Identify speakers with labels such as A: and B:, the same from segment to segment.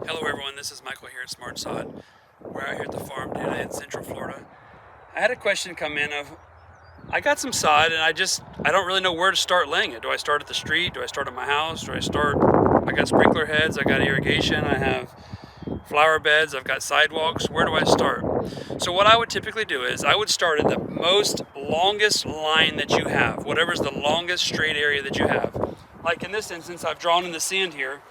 A: Hello everyone, this is Michael here at Smart Sod. We're out here at the farm today in Central Florida. I had a question come in of, I got some sod and I don't really know where to start laying it. Do I start at the street? Do I start at my house? I got sprinkler heads, I got irrigation, I have flower beds, I've got sidewalks. Where do I start? So what I would typically do is I would start at the most longest line that you have, whatever's the longest straight area that you have. Like in this instance, I've drawn in the sand here,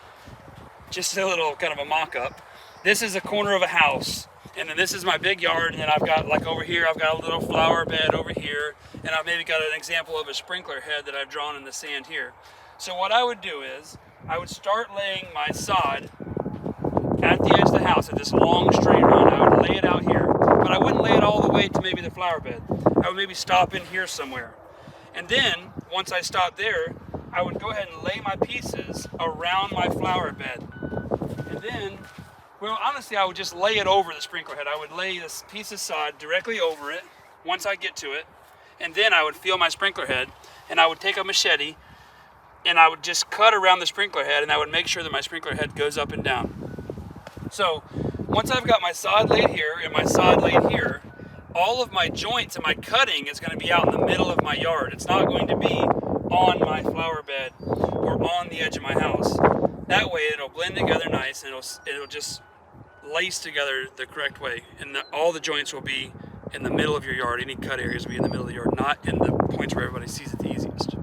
A: just a little kind of a mock-up. This is a corner of a house, and then this is my big yard, and then I've got, like over here, I've got a little flower bed over here, and I've maybe got an example of a sprinkler head that I've drawn in the sand here. So what I would do is, I would start laying my sod at the edge of the house, at this long straight run. I would lay it out here, but I wouldn't lay it all the way to maybe the flower bed. I would maybe stop in here somewhere. And then, once I stopped there, I would go ahead and lay my pieces around my flower bed. And then, well, honestly, I would just lay it over the sprinkler head. I would lay this piece of sod directly over it once I get to it. And then I would feel my sprinkler head, and I would take a machete, and I would just cut around the sprinkler head, and I would make sure that my sprinkler head goes up and down. So, once I've got my sod laid here and my sod laid here, all of my joints and my cutting is going to be out in the middle of my yard. It's not going to be on my flower bed or on the edge of my house. That way it'll blend together nice, and it'll just lace together the correct way, and all the joints will be in the middle of your yard. Any cut areas will be in the middle of the yard, not in the points where everybody sees it the easiest.